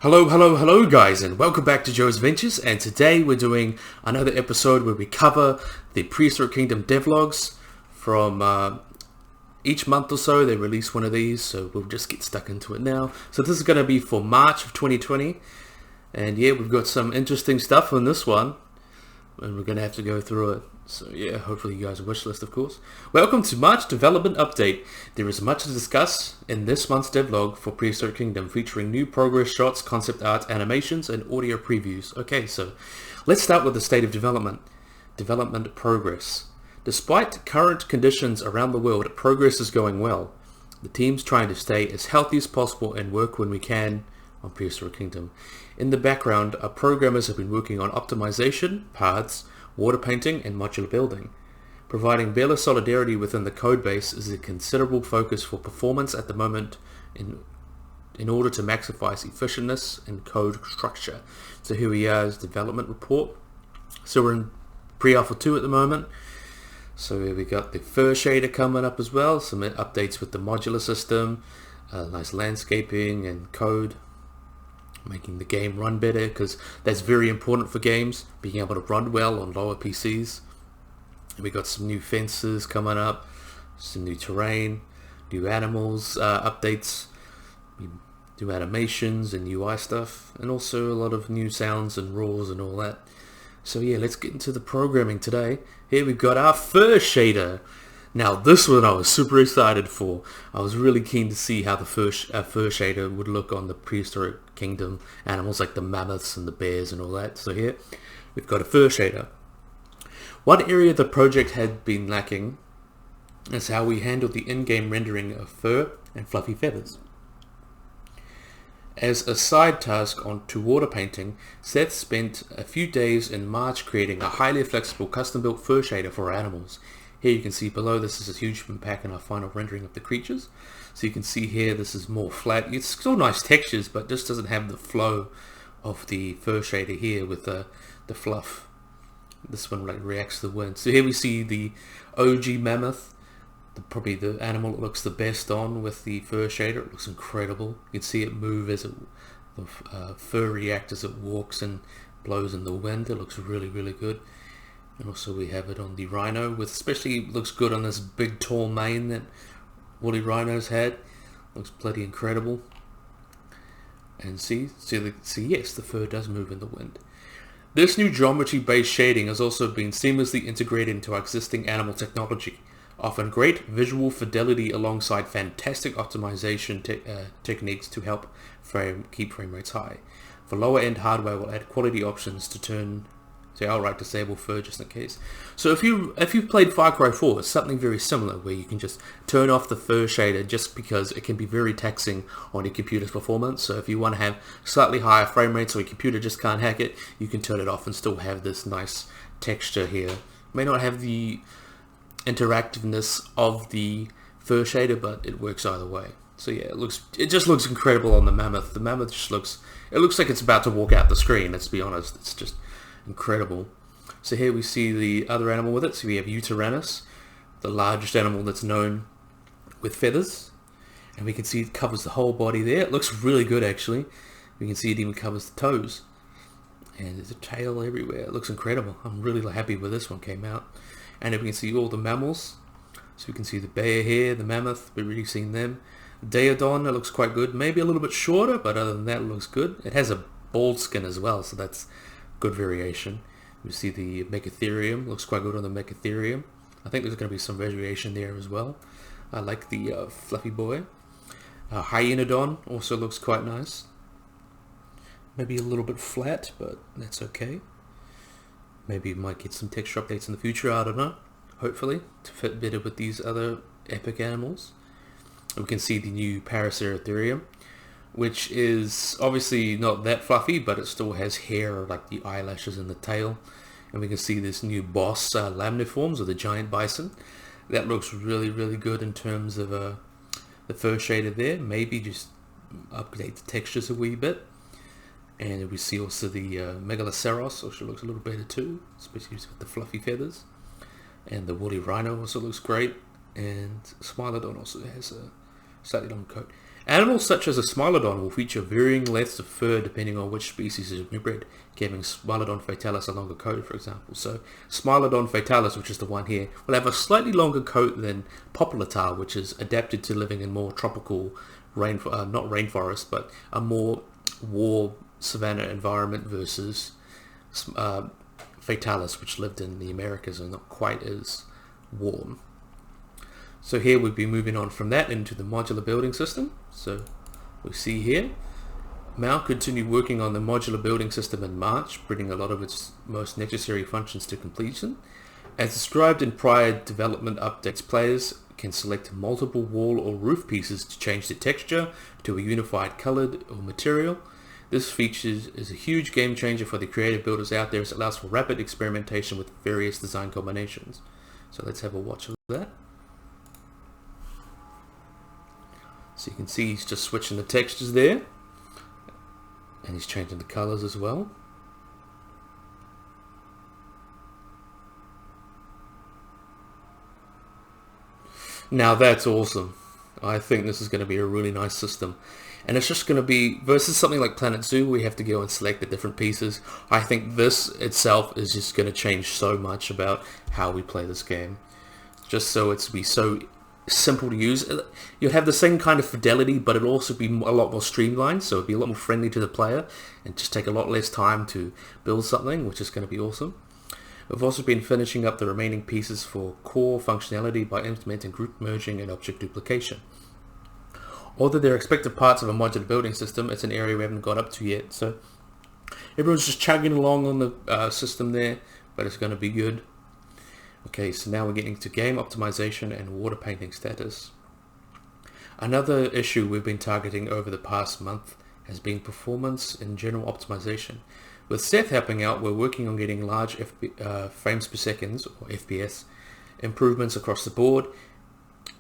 Hello guys, and welcome back to Joe's Ventures, and today we're doing another episode where we cover the Prehistoric Kingdom devlogs. From each month or so they release one of these, so we'll just get stuck into it now. So this is going to be for March of 2020, and yeah, we've got some interesting stuff on this one, and we're going to have to go through it. So yeah, hopefully you guys are wishlist, of course. Welcome to March Development Update. There is much to discuss in this month's devlog for Prehistoric Kingdom, featuring new progress shots, concept art, animations, and audio previews. Okay, so let's start with the state of development. Development progress. Despite current conditions around the world, progress is going well. The team's trying to stay as healthy as possible and work when we can on Prehistoric Kingdom. In the background, our programmers have been working on optimization, paths, water painting, and modular building. Providing better solidarity within the codebase is a considerable focus for performance at the moment in order to maximize efficientness and code structure. So here we are, development report. So we're in pre-alpha 2 at the moment. So here we got the fur shader coming up as well, some updates with the modular system, nice landscaping and code, making the game run better, because that's very important for games, being able to run well on lower PCs. And we got some new fences coming up, some new terrain, new animals, updates, new animations and UI stuff, and also a lot of new sounds and roars and all that. So yeah, let's get into the programming today. Here we've got our fur shader. Now this one I was super excited for. I was really keen to see how the fur shader would look on the Prehistoric Kingdom animals like the mammoths and the bears and all that. So here we've got a fur shader. One area the project had been lacking is how we handled the in-game rendering of fur and fluffy feathers. As a side task to water painting, Seth spent a few days in March creating a highly flexible custom-built fur shader for our animals. Here you can see below, this is a huge impact in our final rendering of the creatures. So you can see here this is more flat. It's still nice textures, but just doesn't have the flow of the fur shader here with the fluff. This one like reacts to the wind. So here we see the OG mammoth. Probably the animal that looks the best on with the fur shader. It looks incredible. You can see it move as the fur reacts as it walks and blows in the wind. It looks really good. And also we have it on the Rhino, with especially looks good on this big tall mane that woolly rhinos had. Looks bloody incredible. And see yes, the fur does move in the wind. This new geometry based shading has also been seamlessly integrated into our existing animal technology, offering great visual fidelity alongside fantastic optimization techniques to help keep frame rates high. For lower end hardware, we'll add quality options to outright disable fur just in case. So if you've played Far Cry 4, it's something very similar where you can just turn off the fur shader just because it can be very taxing on your computer's performance. So if you want to have slightly higher frame rates or your computer just can't hack it, you can turn it off and still have this nice texture here. It may not have the interactiveness of the fur shader, but it works either way. So yeah, it just looks incredible on the mammoth. The mammoth just looks like it's about to walk out the screen. Let's be honest, it's just incredible. So here we see the other animal with it. So we have Utyrannus, the largest animal that's known with feathers, and we can see it covers the whole body there. It looks really good actually. We can see it even covers the toes, and there's a tail everywhere. It looks incredible. I'm really happy with this one came out. And we can see all the mammals. So we can see the bear here, the mammoth, we're really seeing them. Daeodon, it looks quite good. Maybe a little bit shorter, but other than that, it looks good. It has a bald skin as well, so that's good variation. We see the Megatherium, looks quite good on the Megatherium. I think there's going to be some variation there as well. I like the fluffy boy. Iguanodon also looks quite nice. Maybe a little bit flat, but that's okay. Maybe you might get some texture updates in the future, I don't know. Hopefully, to fit better with these other epic animals. We can see the new Paraceratherium, which is obviously not that fluffy, but it still has hair like the eyelashes and the tail. And we can see this new boss lamniforms, or the giant bison. That looks really good in terms of the fur shader there. Maybe just update the textures a wee bit. And we see also the Megalosaurus, which looks a little better too, especially with the fluffy feathers. And the woolly rhino also looks great. And Smilodon also has a slightly long coat. Animals such as a Smilodon will feature varying lengths of fur depending on which species is bred, giving Smilodon fatalis a longer coat, for example. So Smilodon fatalis, which is the one here, will have a slightly longer coat than Popliteal, which is adapted to living in more tropical not rainforest, but a more warm savanna environment versus fatalis, which lived in the Americas and not quite as warm. So here we'll be moving on from that into the modular building system. So we see here, Mao continued working on the modular building system in March, bringing a lot of its most necessary functions to completion. As described in prior development updates, players can select multiple wall or roof pieces to change the texture to a unified colored or material. This feature is a huge game changer for the creative builders out there as it allows for rapid experimentation with various design combinations. So let's have a watch of that. So you can see he's just switching the textures there, and he's changing the colors as well. Now that's awesome. I think this is going to be a really nice system. And it's just going to be, versus something like Planet Zoo, we have to go and select the different pieces. I think this itself is just going to change so much about how we play this game. Just so it's be so simple to use. You'll have the same kind of fidelity, but it'll also be a lot more streamlined, so it'll be a lot more friendly to the player and just take a lot less time to build something, which is going to be awesome. We've also been finishing up the remaining pieces for core functionality by implementing group merging and object duplication. Although they're expected parts of a modular building system, it's an area we haven't got up to yet, so everyone's just chugging along on the system there, but it's going to be good. Okay, so now we're getting to game optimization and water painting status. Another issue we've been targeting over the past month has been performance and general optimization. With Seth helping out, we're working on getting large frames per second, or FPS, improvements across the board,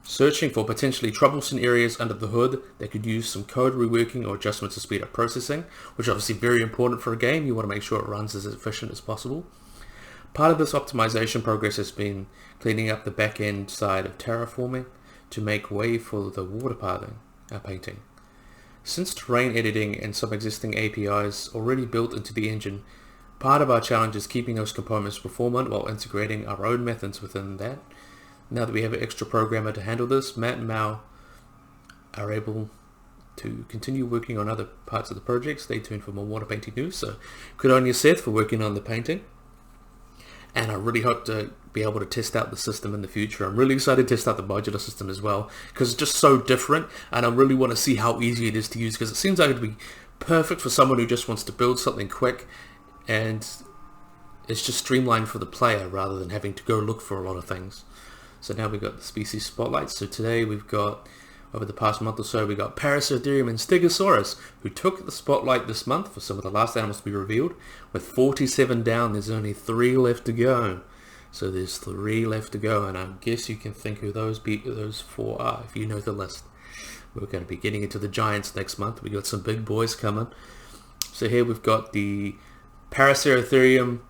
searching for potentially troublesome areas under the hood that could use some code reworking or adjustments to speed up processing, which is obviously very important for a game. You want to make sure it runs as efficient as possible. Part of this optimization progress has been cleaning up the back-end side of terraforming to make way for the water painting. Since terrain editing and some existing APIs already built into the engine, part of our challenge is keeping those components performant while integrating our own methods within that. Now that we have an extra programmer to handle this, Matt and Mao are able to continue working on other parts of the project. Stay tuned for more water painting news. So good on you, Seth, for working on the painting. And I really hope to be able to test out the system in the future. I'm really excited to test out the modular system as well, because it's just so different, and I really want to see how easy it is to use, because it seems like it would be perfect for someone who just wants to build something quick, and it's just streamlined for the player rather than having to go look for a lot of things. So now we've got the species spotlight. So today we've got, over the past month or so, we got Paraceratherium and Stegosaurus, who took the spotlight this month for some of the last animals to be revealed. With 47 down, there's only 3 left to go. So there's 3 left to go, and I guess you can think who those 4 are if you know the list. We're going to be getting into the giants next month. We got some big boys coming. So here we've got the Paraceratherium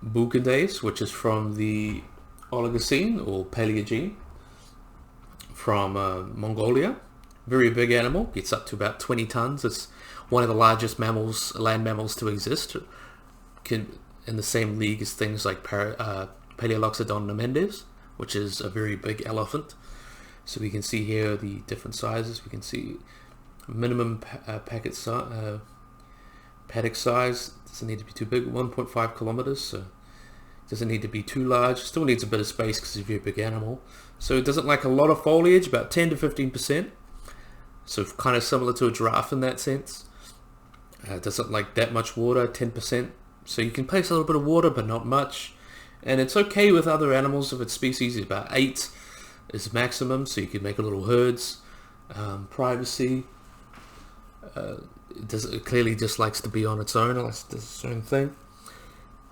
buchandes, which is from the Oligocene or Paleogene, from Mongolia. Very big animal, gets up to about 20 tons. It's one of the largest land mammals to exist, in the same league as things like Paleoloxodon nomendes, which is a very big elephant. So we can see here the different sizes. We can see minimum paddock size, doesn't need to be too big, 1.5 kilometers, so doesn't need to be too large. Still needs a bit of space because it's a very big animal. So it doesn't like a lot of foliage, about 10 to 15%. So kind of similar to a giraffe in that sense. Doesn't like that much water, 10%. So you can place a little bit of water, but not much. And it's okay with other animals of its species. It's about 8 is maximum, so you can make little herds. Privacy. It clearly just likes to be on its own. It likes to do its own thing.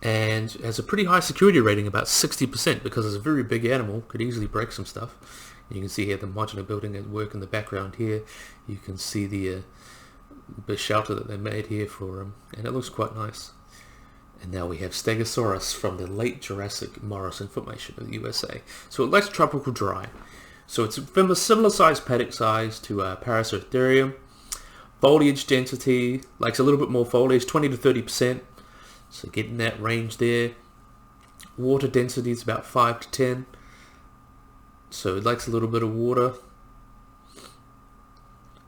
And has a pretty high security rating, about 60%, because it's a very big animal, could easily break some stuff. You can see here the modular building at work in the background here. You can see the shelter that they made here for him, and it looks quite nice. And now we have Stegosaurus from the late Jurassic Morrison Formation of the USA. So it likes tropical dry. So it's a similar size paddock size to Paraceratherium. Foliage density, likes a little bit more foliage, 20 to 30%. So getting that range there. Water density is about 5 to 10. So it likes a little bit of water.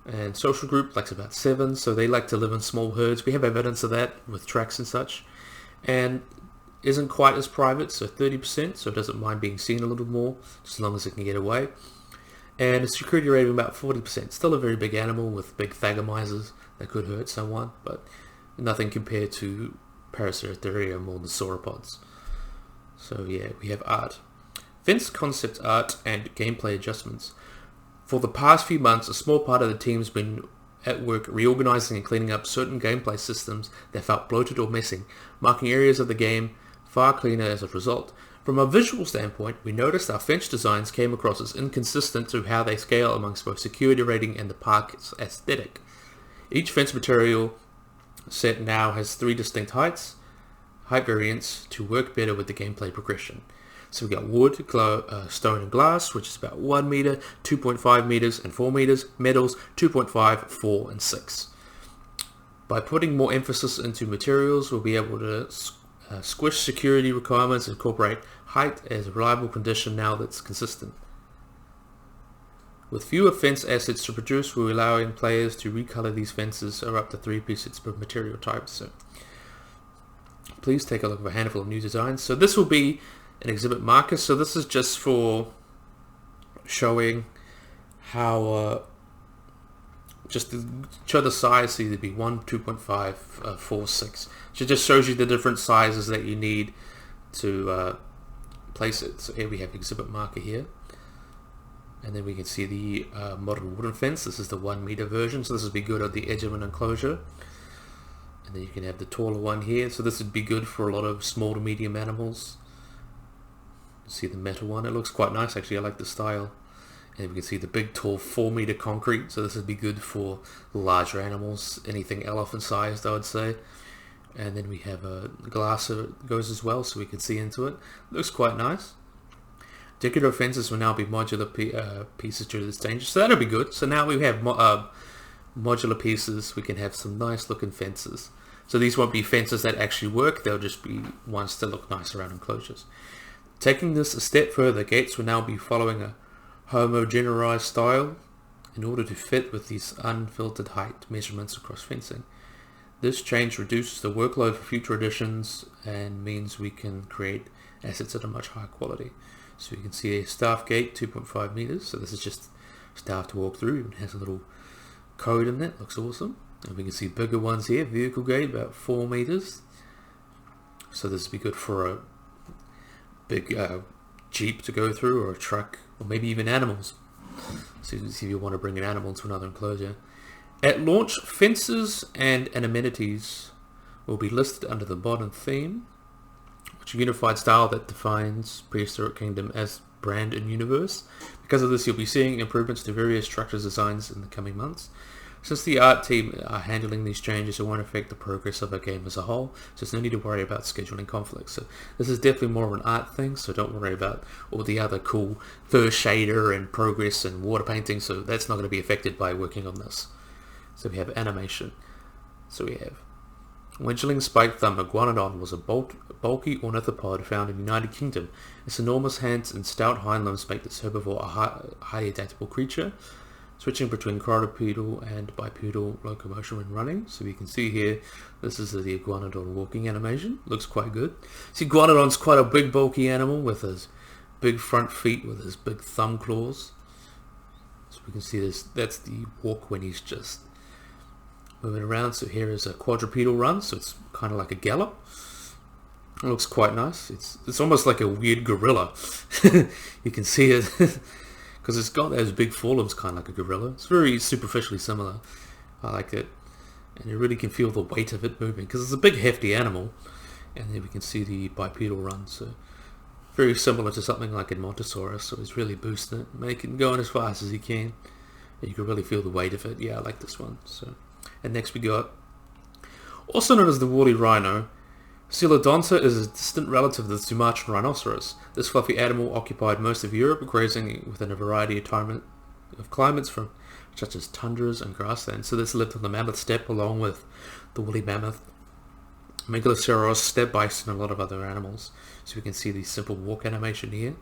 And social group likes about 7, so they like to live in small herds. We have evidence of that with tracks and such. And isn't quite as private, so 30%, so it doesn't mind being seen a little more, as long as it can get away. And a security rating of about 40%. Still a very big animal with big thagomizers that could hurt someone, but nothing compared to Paraceratherium or the sauropods. So yeah, we have art. Fence concept art and gameplay adjustments. For the past few months, a small part of the team has been at work reorganizing and cleaning up certain gameplay systems that felt bloated or missing, marking areas of the game far cleaner as a result. From a visual standpoint, we noticed our fence designs came across as inconsistent to how they scale amongst both security rating and the park's aesthetic. Each fence material set now has 3 distinct height variants to work better with the gameplay progression. So we got wood, stone and glass, which is about 1 meter, 2.5 meters and 4 meters. Metals, 2.5, 4 and 6. By putting more emphasis into materials, we'll be able to squish security requirements and incorporate height as a reliable condition now that's consistent. With fewer fence assets to produce, we're allowing players to recolor these fences or up to 3 pieces per material type. So please take a look at a handful of new designs. So this will be an exhibit marker. So this is just for showing how just to show the size. So either be 1, 2.5, 4, 6. So it just shows you the different sizes that you need to place it. So here we have exhibit marker here, and then we can see the modern wooden fence. This is the 1 meter version, so this would be good at the edge of an enclosure. And then you can have the taller one here, so this would be good for a lot of small to medium animals. See the metal one, it looks quite nice actually, I like the style. And we can see the big tall 4 meter concrete, so this would be good for larger animals, anything elephant sized I would say. And then we have a glass that goes as well, so we can see into it. Looks quite nice. Decorative fences will now be modular pieces due to this danger, so that'll be good. So now we have modular pieces, we can have some nice looking fences. So these won't be fences that actually work, they'll just be ones that look nice around enclosures. Taking this a step further, gates will now be following a homogenized style in order to fit with these unfiltered height measurements across fencing. This change reduces the workload for future editions and means we can create assets at a much higher quality. So you can see a staff gate, 2.5 meters. So this is just staff to walk through. It has a little code in that, looks awesome. And we can see bigger ones here, vehicle gate, about 4 meters. So this would be good for a big jeep to go through, or a truck, or maybe even animals. So you see if you want to bring an animal to another enclosure. At launch, fences and amenities will be listed under the modern theme, which is a unified style that defines Prehistoric Kingdom as brand and universe. Because of this, you'll be seeing improvements to various structures designs in the coming months. Since the art team are handling these changes, it won't affect the progress of the game as a whole, so there's no need to worry about scheduling conflicts. So this is definitely more of an art thing, so don't worry about all the other cool first shader and progress and water painting, so that's not going to be affected by working on this. So we have animation. So we have Wedgeling Spike Thumb Iguanodon was a bulky ornithopod found in the United Kingdom. Its enormous hands and stout hind limbs make this herbivore a highly adaptable creature, switching between quadrupedal and bipedal locomotion when running. So we can see here, this is the Iguanodon walking animation. Looks quite good. See, Iguanodon's quite a big bulky animal with his big front feet with his big thumb claws. So we can see this, that's the walk when he's just moving around. So here is a quadrupedal run, so it's kind of like a gallop. It looks quite nice. It's almost like a weird gorilla. You can see it because it's got those big forelimbs, kind of like a gorilla. It's very superficially similar. I like it, and you really can feel the weight of it moving because it's a big hefty animal. And then we can see the bipedal run, so very similar to something like in Modular. So he's really boosting it, making it going as fast as he can, and you can really feel the weight of it. Yeah, I like this one. So, and next we got, also known as the woolly rhino, Coelodonta is a distant relative of the Sumatran rhinoceros. This fluffy animal occupied most of Europe, grazing within a variety of climates from such as tundras and grasslands. So this lived on the mammoth steppe along with the woolly mammoth, Megaloceros, steppe bison, and a lot of other animals. So we can see the simple walk animation here.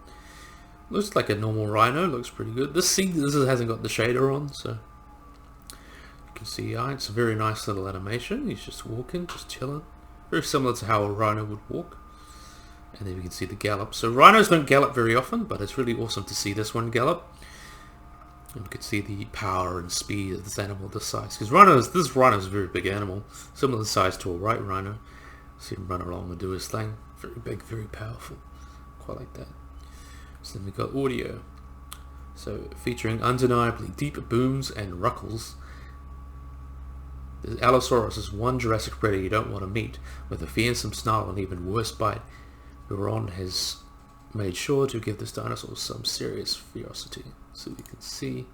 Looks like a normal rhino, looks pretty good. This hasn't got the shader on, so you can see it's a very nice little animation. He's just walking, just chilling. Very similar to how a rhino would walk. And then we can see the gallop. So rhinos don't gallop very often, but it's really awesome to see this one gallop. And we can see the power and speed of this animal this size. Because this rhino is a very big animal, similar size to a white rhino. See him run along and do his thing. Very big, very powerful. Quite like that. So then we've got audio. So featuring undeniably deep booms and ruckles. The Allosaurus is one Jurassic predator you don't want to meet, with a fearsome snarl and even worse bite. Buron has made sure to give this dinosaur some serious ferocity. So you can see.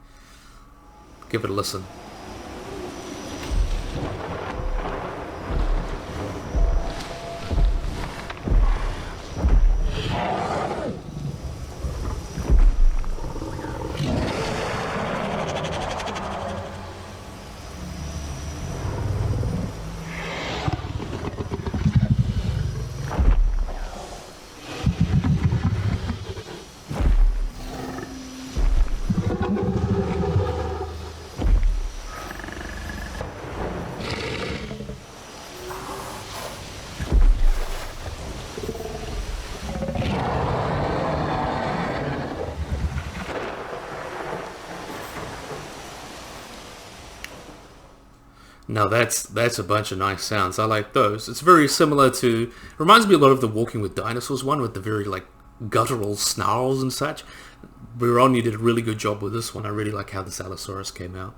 Give it a listen. Now that's a bunch of nice sounds. I like those. It's very similar to, reminds me a lot of the Walking with Dinosaurs one, with the very like guttural snarls and such. Buron, you did a really good job with this one. I really like how this Allosaurus came out.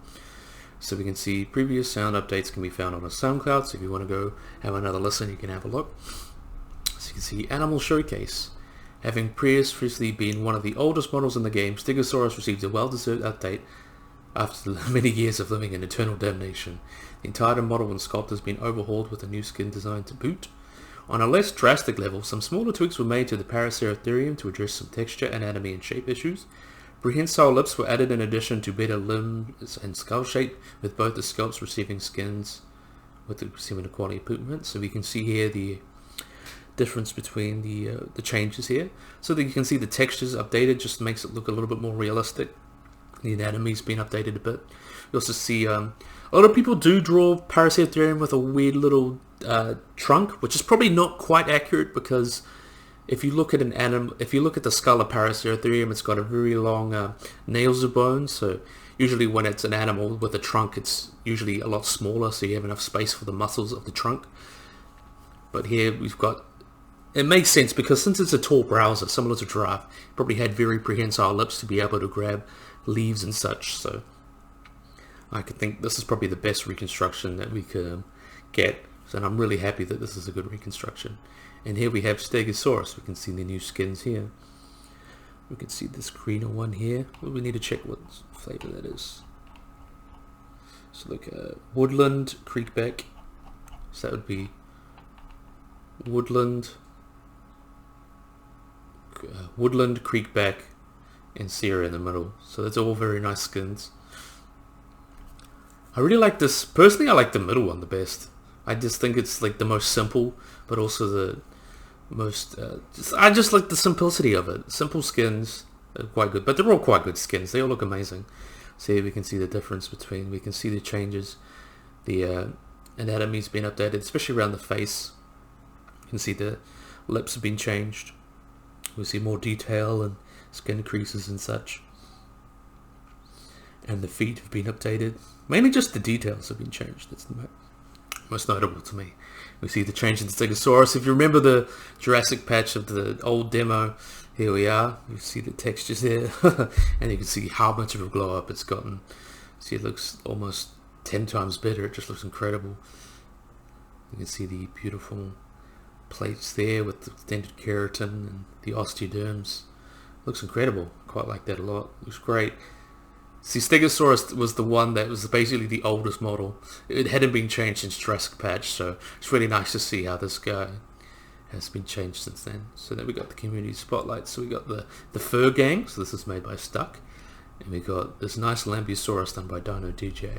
So we can see previous sound updates can be found on a SoundCloud. So if you want to go have another listen, you can have a look. So you can see Animal Showcase. Having previously been one of the oldest models in the game, Stegosaurus received a well-deserved update after many years of living in eternal damnation. The entire model and sculpt has been overhauled with a new skin design to boot. On a less drastic level, some smaller tweaks were made to the Paraceratherium to address some texture, anatomy, and shape issues. Prehensile lips were added in addition to better limbs and skull shape, with both the sculpts receiving skins with the similar quality improvements. So we can see here the difference between the changes here. So that you can see the textures updated, just makes it look a little bit more realistic. The anatomy's been updated a bit. You also see a lot of people do draw Paraceratherium with a weird little trunk, which is probably not quite accurate, because if you look at an animal, if you look at the skull of Paraceratherium, it's got a very long nails of bone. So usually when it's an animal with a trunk, it's usually a lot smaller, so you have enough space for the muscles of the trunk. But here we've got, it makes sense because since it's a tall browser, similar to giraffe, it probably had very prehensile lips to be able to grab leaves and such. So I could think this is probably the best reconstruction that we could get. So I'm really happy that this is a good reconstruction. And here we have Stegosaurus. We can see the new skins here. We can see this greener one here. Well, we need to check what flavor that is. So look, Woodland, Creekback. So that would be Woodland, Creekback, and Sierra in the middle. So that's all very nice skins. I really like this. Personally, I like the middle one the best. I just think it's like the most simple, but also the most, I just like the simplicity of it. Simple skins are quite good, but they're all quite good skins. They all look amazing. So here we can see the difference between, we can see the changes. The anatomy's been updated, especially around the face. You can see the lips have been changed. We see more detail and skin creases and such. And the feet have been updated. Mainly just the details have been changed. That's the most notable to me. We see the change in the Stegosaurus. If you remember the Jurassic patch of the old demo, here we are. You see the textures there. And you can see how much of a glow up it's gotten. See, it looks almost 10 times better. It just looks incredible. You can see the beautiful plates there with the dented keratin and the osteoderms. Looks incredible. Quite like that a lot. Looks great. See, Stegosaurus was the one that was basically the oldest model. It hadn't been changed since Jurassic patch, so it's really nice to see how this guy has been changed since then. So then we got the community spotlight. So we got the Fur Gang. So this is made by Stuck. And we got this nice Lambeosaurus done by Dino DJ.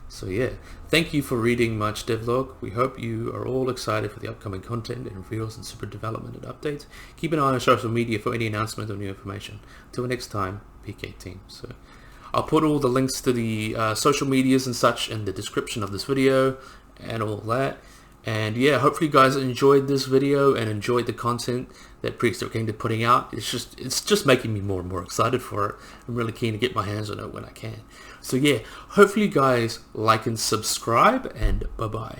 So yeah, thank you for reading March Devlog. We hope you are all excited for the upcoming content and reveals and super development and updates. Keep an eye on social media for any announcement or new information. Till next time, PK team. So I'll put all the links to the social medias and such in the description of this video and all that. And yeah, hopefully you guys enjoyed this video and enjoyed the content that Prehistoric Kingdom putting out. It's just making me more and more excited for it. I'm really keen to get my hands on it when I can. So yeah, hopefully you guys like and subscribe, and bye bye.